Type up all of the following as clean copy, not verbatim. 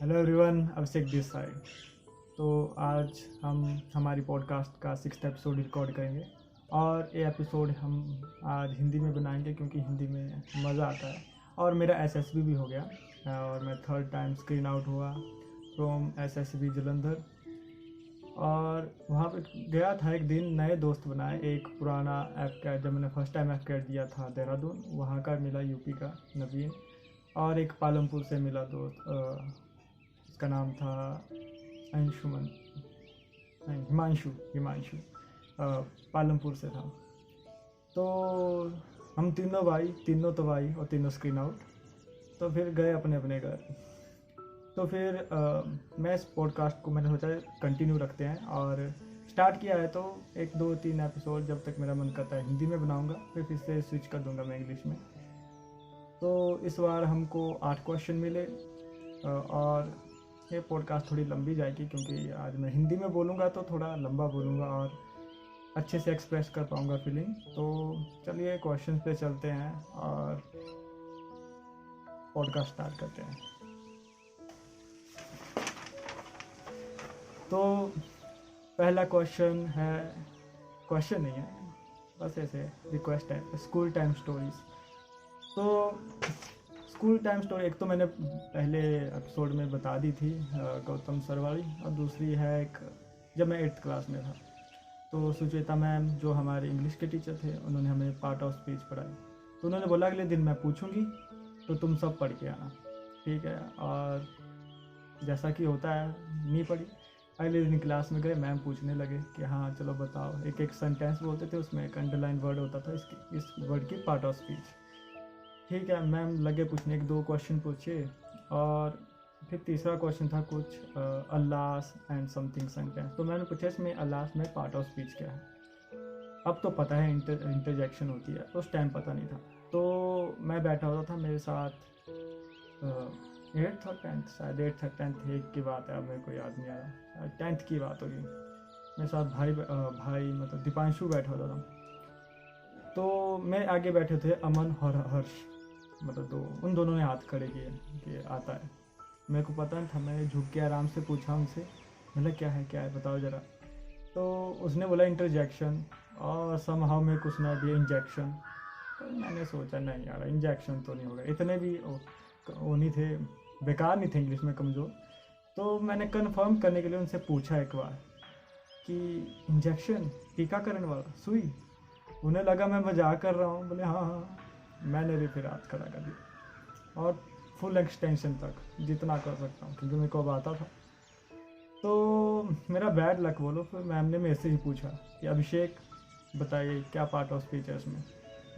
Hello everyone, Abhishek this side. तो आज हम हमारी पॉडकास्ट का 6th एपिसोड रिकॉर्ड करेंगे और ये एपिसोड हम आज हिंदी में बनाएंगे क्योंकि हिंदी में मज़ा आता है। और मेरा एसएसबी भी हो गया और मैं थर्ड टाइम स्क्रीन आउट हुआ फ्रॉम एसएसबी जलंधर। और वहाँ पे गया था, एक दिन नए दोस्त बनाए। एक पुराना एफ कैट, जब मैंने फर्स्ट टाइम एफ कैट दिया था देहरादून, वहाँ का मिला यूपी का नवीन। और एक पालमपुर से मिला दोस्त, उसका नाम था अंशुमन, नहीं हिमांशु। हिमांशु पालमपुर से था। तो हम तीनों तो भाई और तीनों स्क्रीन आउट। तो फिर गए अपने अपने घर। तो फिर मैं इस पॉडकास्ट को मैंने सोचा कंटिन्यू रखते हैं और स्टार्ट किया है। तो 1 2 3 एपिसोड जब तक मेरा मन करता है हिंदी में बनाऊंगा, फिर से स्विच कर दूंगा मैं इंग्लिश में। तो इस बार हमको 8 क्वेश्चन मिले और ये पॉडकास्ट थोड़ी लंबी जाएगी क्योंकि आज मैं हिंदी में बोलूँगा तो थोड़ा लंबा बोलूँगा और अच्छे से एक्सप्रेस कर पाऊँगा फीलिंग। तो चलिए क्वेश्चन पे चलते हैं और पॉडकास्ट स्टार्ट करते हैं। तो पहला क्वेश्चन है, क्वेश्चन नहीं है, बस ऐसे रिक्वेस्ट है, स्कूल टाइम स्टोरीज। तो स्कूल टाइम स्टोरी एक तो मैंने पहले एपिसोड में बता दी थी, गौतम सर वाली। और दूसरी है एक, जब मैं 8th क्लास में था तो सुचेता मैम जो हमारे इंग्लिश के टीचर थे, उन्होंने हमें पार्ट ऑफ स्पीच पढ़ाई। तो उन्होंने बोला अगले दिन मैं पूछूंगी तो तुम सब पढ़ के आना, ठीक है। और जैसा कि होता है नहीं पढ़ी। अगले दिन क्लास में गए, मैम पूछने लगे कि हाँ चलो बताओ। एक एक सेंटेंस बोलते थे, उसमें एक अंडरलाइन वर्ड होता था इस वर्ड की पार्ट ऑफ स्पीच, ठीक है। मैम लगे पूछने, 1 2 क्वेश्चन पूछे और फिर तीसरा क्वेश्चन था कुछ अल्लास एंड समथिंग सेंटेंस। तो मैंने पूछा इसमें अल्लास में पार्ट ऑफ स्पीच क्या है। अब तो पता है इंटरजेक्शन होती है, उस टाइम पता नहीं था। तो मैं बैठा हुआ था, मेरे साथ 8th और 10th, शायद 8th और 10th एक की बात है, अब मेरे को याद नहीं आ रहा, 10th की बात होगी। मेरे साथ भाई मतलब दीपांशु बैठा हुआ था। तो मैं आगे बैठे थे अमन और हर्ष, मतलब उन दोनों ने हाथ खड़े किए कि आता है। मेरे को पता नहीं था, मैंने झुक के आराम से पूछा उनसे, मतलब क्या है बताओ ज़रा। तो उसने बोला इंटरजेक्शन, और समहाउ मेरे को सुना दिया इंजेक्शन। तो मैंने सोचा नहीं यार, इंजेक्शन तो नहीं होगा। इतने भी वो नहीं थे, बेकार नहीं थे इंग्लिश में कमज़ोर। तो मैंने कंफर्म करने के लिए उनसे पूछा एक बार कि इंजेक्शन, टीकाकरण वाला, सुई। उन्हें लगा मैं मजाक कर रहा हूँ, बोले हाँ हाँ। मैंने भी फिर हाथ खड़ा कर दिया और फुल एक्सटेंशन तक जितना कर सकता हूँ, क्योंकि मेरे को अब आता था। तो मेरा बैड लक बोलो, फिर मैम ने मेरे से ही पूछा कि अभिषेक बताइए क्या पार्ट ऑफ स्पीच है इसमें।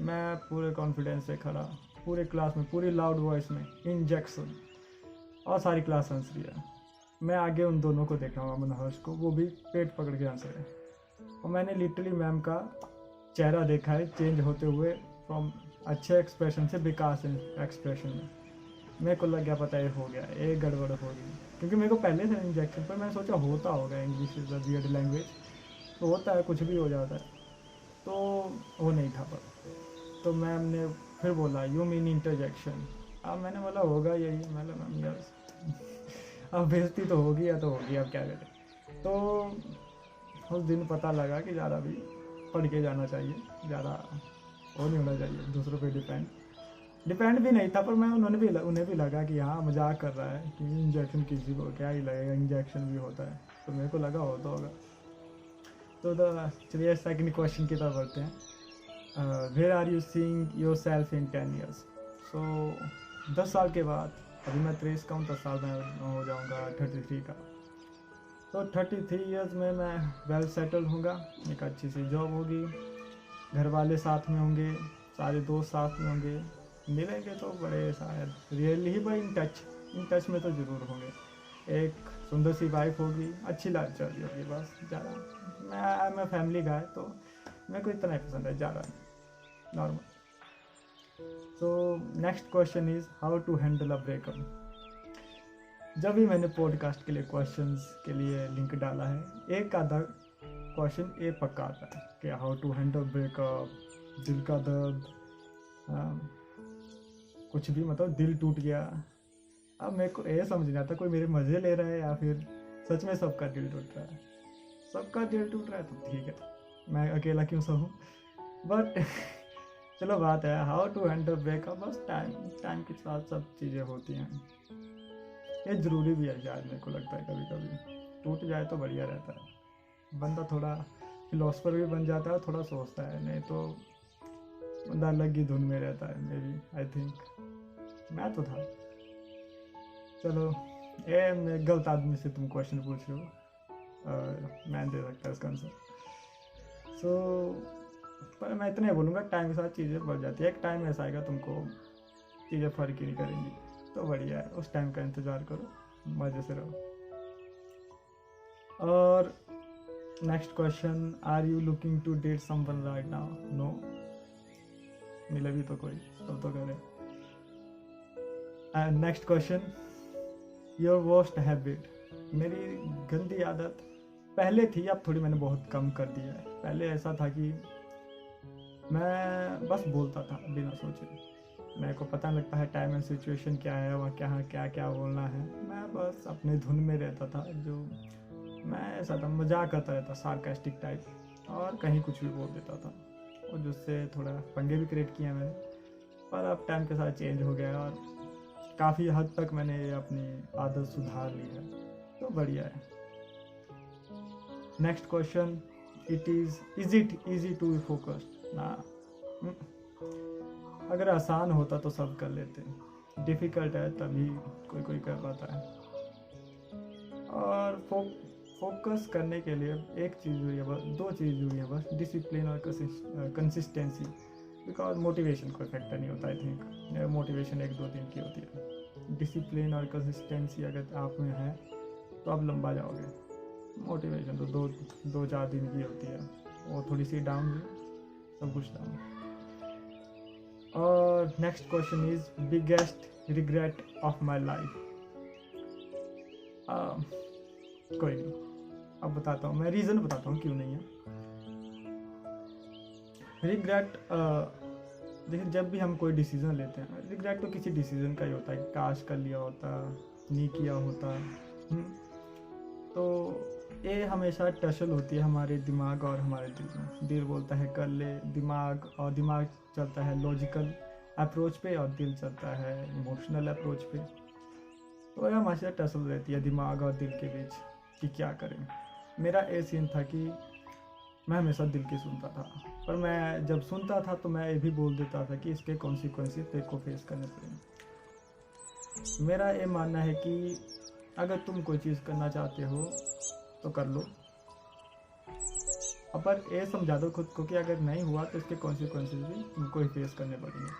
मैं पूरे कॉन्फिडेंस से खड़ा, पूरे क्लास में पूरी लाउड वॉइस में इंजेक्शन, और सारी क्लास हंस रही है। मैं आगे उन दोनों को देख रहा हूँ, अमन हर्ष को, वो भी पेट पकड़ के हंस रहे हैं। और मैंने लिटरली मैम का चेहरा देखा है चेंज होते हुए, फ्रॉम अच्छे एक्सप्रेशन से बेकार एक्सप्रेशन में। मेरे को लग गया पता है हो गया, एक गड़बड़ हो गई, क्योंकि मेरे को पहले से इंजेक्शन पर मैंने सोचा होता होगा, English is a weird language, तो होता है, कुछ भी हो जाता है। तो वो नहीं था पर। तो मैम ने फिर बोला यू मीन इंटरजेक्शन। अब मैंने बोला होगा यही, मतलब मैम यस। अब बेइज्जती तो होगी या तो होगी, अब क्या करें। तो उस दिन पता लगा कि ज़्यादा भी पढ़ के जाना चाहिए, ज़्यादा वो नहीं होना चाहिए दूसरों पे डिपेंड भी नहीं था। पर मैं उन्हें भी लगा कि हाँ मजाक कर रहा है कि इंजेक्शन किसी को क्या ही लगेगा, इंजेक्शन भी होता है। तो मेरे को लगा होता होगा। तो चलिए सेकंड क्वेश्चन की तरफ बढ़ते हैं। Where are you seeing yourself in 10 years. So 10 साल के बाद, अभी मैं 23 का हूँ, 10 साल में हो जाऊँगा 33 का। तो 33 ईयर्स में मैं वेल सेटल होऊंगा, एक अच्छी सी जॉब होगी, घर वाले साथ में होंगे, सारे दोस्त साथ में होंगे, मिलेंगे तो बड़े शायद रियली ही, पर इन टच में तो ज़रूर होंगे। एक सुंदर सी वाइफ होगी, अच्छी लाइफ चल रही होगी, बस ज़्यादा। मैं फैमिली गाय, तो मेरे को इतना ही पसंद है, ज़्यादा normal. So next question is how to handle a breakup. जब भी मैंने पॉडकास्ट के लिए क्वेश्चंस के लिए लिंक डाला है, एक आधा क्वेश्चन ये पक्का आता है कि हाउ टू हैंडल ब्रेकअप, दिल का दर्द, कुछ भी, मतलब दिल टूट गया, अब मेरे को ये समझ नहीं आता कोई मेरे मज़े ले रहा है या फिर सच में सबका दिल टूट रहा है। सबका दिल टूट रहा है तो ठीक है, तो मैं अकेला क्यों सहूँ। बट चलो बात है हाउ टू हैंडल ब्रेकअप, बस टाइम के साथ सब चीज़ें होती हैं। ये ज़रूरी भी है शायद, मेरे को लगता है कभी कभी टूट जाए तो बढ़िया रहता है। बंदा थोड़ा फिलोसफर भी बन जाता है, थोड़ा सोचता है, नहीं तो बंदा अलग ही धुन में रहता है। मे बी आई थिंक मैं तो था। चलो ये मैं गलत आदमी से तुम क्वेश्चन पूछ रहे हो, मैं दे सकता है इसका आंसर। सो पर मैं इतना ही बोलूँगा, टाइम के साथ चीज़ें बढ़ जाती है। एक टाइम ऐसा आएगा तुमको चीज़ें फ़र्क ही नहीं करेंगी, तो बढ़िया है, उस टाइम का इंतज़ार करो, मज़े से रहो। और next question, are you looking to date someone right now? No, मिले भी तो कोई तब तो करे। Next question, your worst habit. मेरी गंदी आदत पहले थी, अब थोड़ी मैंने बहुत कम कर दिया है। पहले ऐसा था कि मैं बस बोलता था बिना सोचे, मेरे को पता लगता है टाइम एंड सिचुएशन क्या है, वहाँ क्या क्या बोलना है, मैं बस अपने धुन में रहता था। जो मैं ऐसा था, मजाक करता रहता, सार्कास्टिक टाइप, और कहीं कुछ भी बोल देता था, और जिससे थोड़ा पंगे भी क्रिएट किए मैंने। पर अब टाइम के साथ चेंज हो गया और काफ़ी हद तक मैंने अपनी आदत सुधार ली है, तो बढ़िया है। Next question, is it easy to be focused? ना, अगर आसान होता तो सब कर लेते, डिफ़िकल्ट है तभी कोई कर पाता है। और फोकस करने के लिए एक चीज़ हुई है बस, दो चीज़ हुई है बस, डिसिप्लिन और कंसिस्टेंसी। बिकॉज मोटिवेशन कोई फैक्टर नहीं होता, आई थिंक मोटिवेशन 1-2 दिन की होती है। डिसिप्लिन और कंसिस्टेंसी अगर आप में है तो आप लंबा जाओगे। मोटिवेशन तो 2-4 दिन की होती है, वो थोड़ी सी डाउन भी, सब कुछ डाउन। और next question is biggest regret of my life. कोई नहीं, अब बताता हूँ मैं, रीज़न बताता हूँ क्यों नहीं है रिग्रेट। देखिए, जब भी हम कोई डिसीज़न लेते हैं, रिग्रेट तो किसी डिसीज़न का ही होता है, काश कर लिया होता, नहीं किया होता। तो ये हमेशा टसल होती है हमारे दिमाग और हमारे दिल में। दिल बोलता है कर ले, दिमाग चलता है लॉजिकल अप्रोच पे, और दिल चलता है इमोशनल अप्रोच पे। तो यह हमेशा टसल रहती है दिमाग और दिल के बीच कि क्या करें। मेरा ये सीन था कि मैं हमेशा दिल की सुनता था, पर मैं जब सुनता था तो मैं ये भी बोल देता था कि इसके कॉन्सिक्वेंसेस तेरे को फेस करने पड़ेंगे। मेरा ये मानना है कि अगर तुम कोई चीज़ करना चाहते हो तो कर लो, पर ये समझा दो खुद को कि अगर नहीं हुआ तो इसके कॉन्सिक्वेंसेस भी तुमको ही फेस करने पड़ेंगे।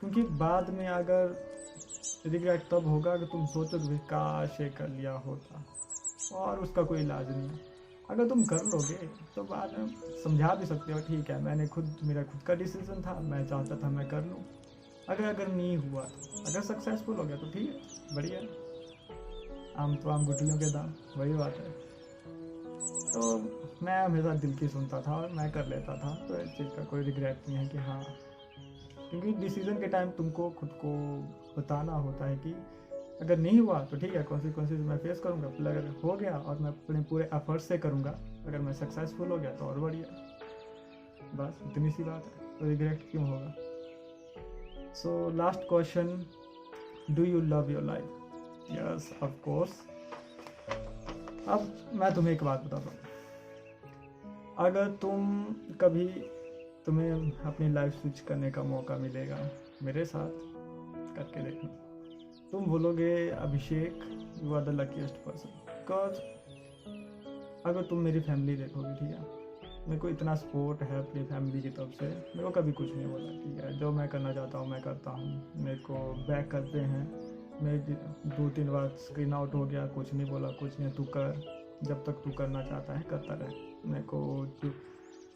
क्योंकि बाद में अगर रिग्रेट तब होगा अगर तुम सोचोगे काश ये कर लिया होता, और उसका कोई इलाज नहीं है। अगर तुम कर लोगे तो बाद में समझा भी सकते हो, ठीक है मेरा खुद का डिसीजन था, मैं चाहता था मैं कर लूँ। अगर नहीं हुआ तो, अगर सक्सेसफुल हो गया तो ठीक है, बढ़िया। आम तो आम गुठलियों के दाम, वही बात है। तो मैं हमेशा दिल की सुनता था और मैं कर लेता था, तो इस चीज़ का कोई रिग्रेट नहीं है कि हाँ, क्योंकि डिसीज़न के टाइम तुमको खुद को बताना होता है कि अगर नहीं हुआ तो ठीक है, कॉन्सिक्वेंसेस मैं फेस करूँगा, फिर अगर हो गया और मैं अपने पूरे एफर्ट से करूँगा, अगर मैं सक्सेसफुल हो गया तो और बढ़िया। बस इतनी सी बात है, तो रिग्रेट क्यों होगा। So last question, do you love your life? Yes, of course. अब मैं तुम्हें एक बात बताता हूँ, अगर तुम्हें अपनी लाइफ स्विच करने का मौका मिलेगा, मेरे साथ करके देखना, तुम बोलोगे Abhishek you are the luckiest person. Because अगर तुम मेरी फैमिली देखोगे, ठीक है, मेरे को इतना सपोर्ट है अपनी फैमिली की तरफ से, मेरे को कभी कुछ नहीं बोला, ठीक है, जो मैं करना चाहता हूँ मैं करता हूँ। मेरे को बैक करते हैं, मैं 2-3 बार स्क्रीन आउट हो गया, कुछ नहीं बोला, कुछ नहीं, तू कर, जब तक तू करना चाहता है करता रहे। मेरे को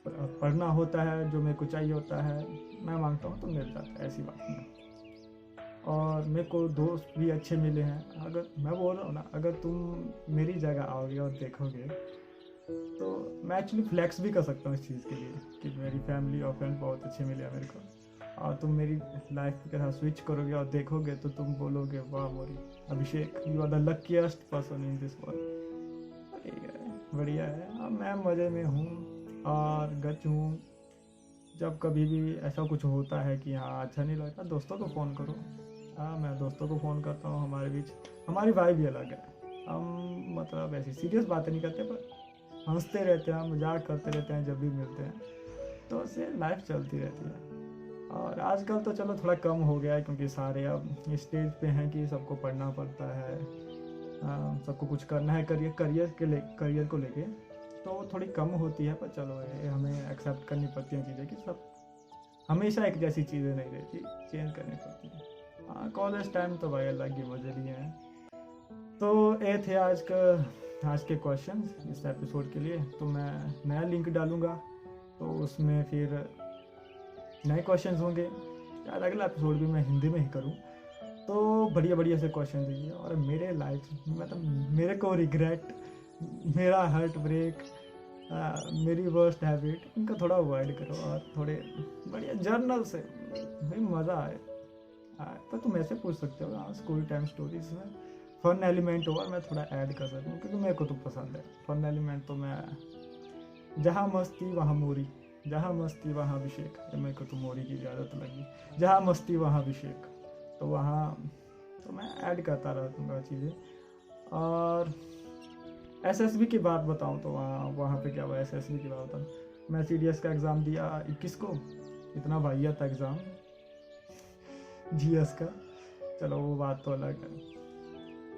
पढ़ना होता है, जो मेरे को चाहिए होता है मैं मांगता हूँ तो मिल जाता है, ऐसी बात नहीं। और मेरे को दोस्त भी अच्छे मिले हैं। अगर मैं बोल रहा हूँ ना, अगर तुम मेरी जगह आओगे और देखोगे तो मैं एक्चुअली फ्लैक्स भी कर सकता हूँ इस चीज़ के लिए कि मेरी फैमिली और फ्रेंड बहुत अच्छे मिले हैं मेरे को। और तुम मेरी लाइफ के साथ स्विच करोगे और देखोगे तो तुम बोलोगे वाह मोरी Abhishek, you are the luckiest person in this world. बढ़िया है। अब मैं मज़े में हूँ और गच हूँ। जब कभी भी ऐसा कुछ होता है कि हाँ अच्छा नहीं लगता, दोस्तों को फ़ोन करो। हाँ, मैं दोस्तों को फ़ोन करता हूँ। हमारे बीच हमारी वाइब भी अलग है। हम मतलब ऐसी सीरियस बातें नहीं करते, पर हंसते रहते हैं, मजाक करते रहते हैं जब भी मिलते हैं, तो उससे लाइफ चलती रहती है। और आजकल तो चलो थोड़ा कम हो गया है, क्योंकि सारे अब इस स्टेज पे हैं कि सबको पढ़ना पड़ता है, सबको कुछ करना है करियर को लेके, तो थोड़ी कम होती है। पर चलो ये हमें एक्सेप्ट करनी पड़ती हैं चीज़ें कि सब हमेशा एक जैसी चीज़ें नहीं रहती, चेंज करनी पड़ती हैं। हाँ, कॉलेज टाइम तो भाई अलग ही मज़े लिए हैं। तो ये थे आज के क्वेश्चंस इस एपिसोड के लिए। तो मैं नया लिंक डालूँगा, तो उसमें फिर नए क्वेश्चंस होंगे। शायद अगला एपिसोड भी मैं हिंदी में ही करूँ। तो बढ़िया बढ़िया से क्वेश्चन दीजिए। और मेरे लाइफ मतलब मेरे को रिग्रेट, मेरा हार्ट ब्रेक, मेरी वर्स्ट हैबिट, इनको थोड़ा अवॉइड करो और थोड़े बढ़िया जर्नल से भाई मज़ा आए। तो तुम ऐसे पूछ सकते हो, हाँ स्कूल टाइम स्टोरीज में फन एलिमेंट हो और मैं थोड़ा ऐड कर सकूँ, क्योंकि मेरे को तो पसंद है फन एलिमेंट। तो मैं जहाँ मस्ती वहाँ मोरी, जहाँ मस्ती वहाँ अभिषेक, मेरे को तो मोरी की ज़्यादा लगी। जहाँ मस्ती वहाँ अभिषेक, तो वहाँ तो मैं ऐड करता रहूँगा चीज़ें। और एसएसबी की बात बताऊँ तो वहाँ पे क्या हुआ, एसएसबी की बात बताऊँ, मैं सीडीएस का एग्ज़ाम दिया 21 को। इतना वाहियात था एग्ज़ाम जीएस का। चलो वो बात तो अलग है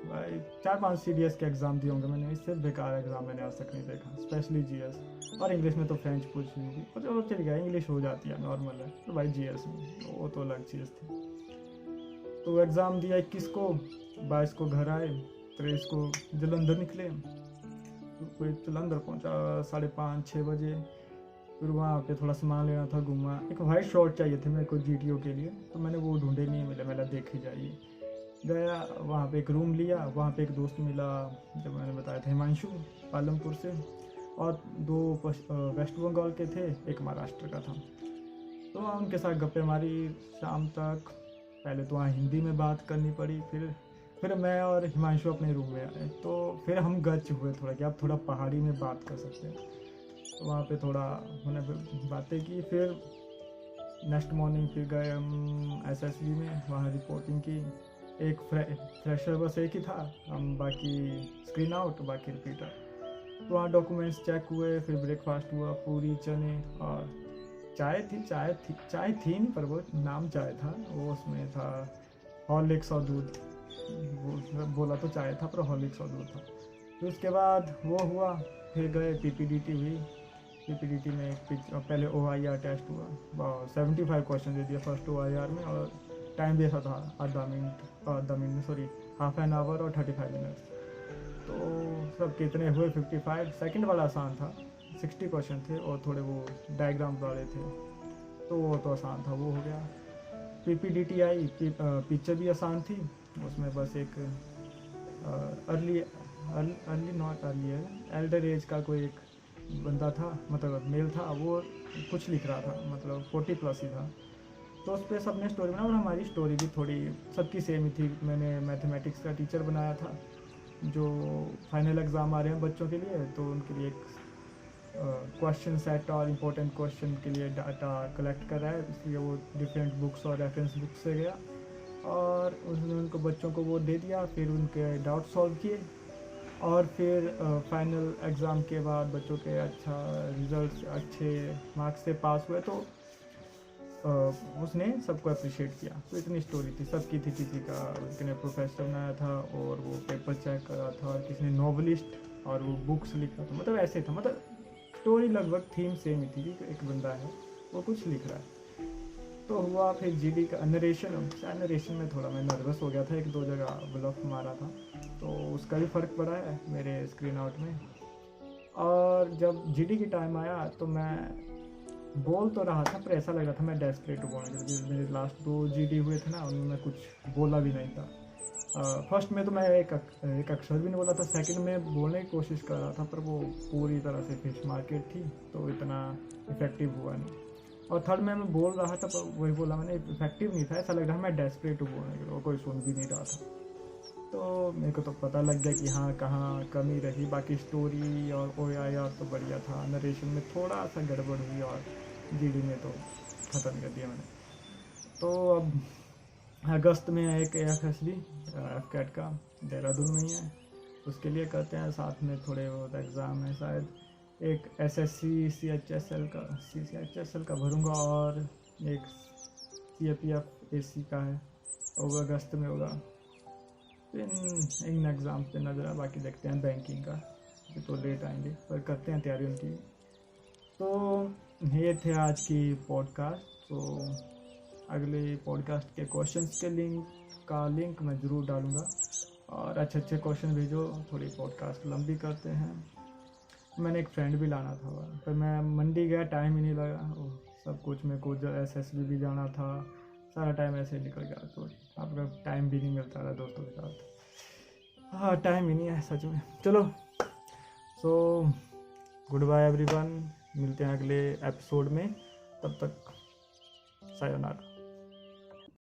भाई। 4-5 सीडीएस के एग्ज़ाम दिए होंगे मैंने, इससे बेकार एग्ज़ाम मैंने आज तक नहीं देखा, स्पेशली जीएस। और इंग्लिश में तो फ्रेंच पूछ ली होगी, और चल गया, इंग्लिश हो जाती है, नॉर्मल है। तो भाई जीएस में वो तो अलग चीज़ थी। तो एग्ज़ाम दिया 21 को, 22 को घर आए, 23 को जलंधर निकले। कोई जलंधर पहुंचा 5:30-6 बजे। फिर वहाँ पे थोड़ा सामान लेना था, घूमा। एक वाइट शॉर्ट चाहिए थे मेरे को जीटीओ के लिए, तो मैंने वो ढूंढे, नहीं मिले। मैंने देख ही जाइए, गया वहाँ पे एक रूम लिया। वहाँ पे एक दोस्त मिला, जब मैंने बताया था, हिमांशु, पालमपुर से। और 2 वेस्ट बंगाल के थे, एक महाराष्ट्र का था। तो उनके साथ गप्पे मारी शाम तक। पहले तो वहाँ हिंदी में बात करनी पड़ी, फिर मैं और हिमांशु अपने रूम में आए। तो फिर हम गच हुए थोड़ा कि आप थोड़ा पहाड़ी में बात कर सकते हैं। तो वहाँ पे थोड़ा हमने बातें की। फिर नेक्स्ट मॉर्निंग फिर गए हम एसएसबी में, वहाँ रिपोर्टिंग की। एक फ्रेशर बस एक ही था, हम बाकी स्क्रीन आउट, बाकी रिपीटर। तो वहाँ डॉक्यूमेंट्स चेक हुए, फिर ब्रेकफास्ट हुआ, पूरी चने और चाय थी नहीं, पर वो नाम चाय था, वो उसमें था हॉर्लिक्स और दूध। बोला तो चाय था, पर हॉर्लिक्स और दूध था। फिर उसके बाद वो हुआ, फिर गए पीपीडीटी हुई। पीपीडीटी में पहले OIR टेस्ट हुआ, 75 क्वेश्चन दे दिया फर्स्ट OIR में, और टाइम भी ऐसा था आधा minute sorry half an hour और 35 मिनट। तो सब कितने हुए 55। सेकंड वाला आसान था, 60 क्वेश्चन थे और थोड़े वो डायग्राम वाले थे, तो वो तो आसान था, वो हो गया। पीपीडीटी आई, पिक्चर भी आसान थी। उसमें बस एक एल्डर एज का कोई एक बंदा था, मतलब मेल था, वो कुछ लिख रहा था, मतलब 40+ ही था। तो उस पर सबने स्टोरी बनाई, और हमारी स्टोरी भी थोड़ी सबकी सेम ही थी। मैंने मैथमेटिक्स का टीचर बनाया था, जो फाइनल एग्ज़ाम आ रहे हैं बच्चों के लिए, तो उनके लिए एक क्वेश्चन सेट और इम्पोर्टेंट क्वेश्चन के लिए डाटा कलेक्ट कर रहा है, इसलिए वो डिफरेंट बुक्स और रेफरेंस बुक्स से गया, और उसने उनको बच्चों को वो दे दिया। फिर उनके डाउट सॉल्व किए, और फिर फाइनल एग्ज़ाम के बाद बच्चों के अच्छा रिजल्ट, अच्छे मार्क्स से पास हुए। तो उसने सबको अप्रिशिएट किया। तो इतनी स्टोरी थी, सबकी थी। किसी का उसने प्रोफेसर बनाया था और वो पेपर चेक कर रहा था, और किसी ने नॉवलिस्ट और वो बुक्स लिख रहा था, मतलब ऐसे था, मतलब स्टोरी लगभग थीम सेम ही थी कि एक बंदा है वो कुछ लिख रहा है। तो हुआ फिर जीडी का नरेशन में थोड़ा मैं नर्वस हो गया था, 1-2 जगह ब्लफ मारा था, तो उसका भी फ़र्क पड़ा है मेरे स्क्रीन आउट में। और जब जीडी की टाइम आया तो मैं बोल तो रहा था, पर ऐसा लग रहा था मैं डेस्परेट हूँ बोलने के लिए। मेरे लास्ट 2 जीडी हुए थे ना, उनमें मैं कुछ बोला भी नहीं था। फर्स्ट में तो मैं एक अक्षर भी नहीं बोला था, सेकंड में बोलने की कोशिश कर रहा था, पर वो पूरी तरह से फिश मार्केट थी, तो इतना इफेक्टिव हुआ नहीं। और थर्ड में मैं बोल रहा था, पर वही बोला मैंने, इफेक्टिव नहीं था, ऐसा लग रहा था मैं डेस्परेट हूँ बोलने के लिए, कोई सुन भी नहीं रहा था। तो मेरे को तो पता लग गया कि हाँ कहाँ कमी रही। बाकी स्टोरी और OIR तो बढ़िया था, नरेशन में थोड़ा सा गड़बड़ हुई और GD में तो ख़त्म कर दिया मैंने। तो अब अगस्त में एक AFSD FCAT का देहरादून में ही है, उसके लिए करते हैं। साथ में थोड़े बहुत एग्ज़ाम है, शायद एक SSC CHSL का भरूंगा और एक CAPF AC का है, वो अगस्त में होगा। इन एग्ज़ाम पे नज़र है, बाकी देखते हैं बैंकिंग का तो लेट आएंगे, पर करते हैं तैयारी उनकी। तो ये थे आज की पॉडकास्ट। तो अगले पॉडकास्ट के क्वेश्चंस के लिंक मैं ज़रूर डालूँगा, और अच्छे अच्छे क्वेश्चन भेजो, थोड़ी पॉडकास्ट लंबी करते हैं। मैंने एक फ्रेंड भी लाना था, पर मैं मंडी गया, टाइम ही नहीं लगा, सब कुछ मेरे को SSB भी जाना था, सारा टाइम ऐसे ही निकल गया। तो आपका टाइम भी नहीं मिलता है दोस्तों के साथ, हाँ टाइम ही नहीं है सच में। चलो, सो गुड बाय एवरीवन, मिलते हैं अगले एपिसोड में, तब तक सायोनारा।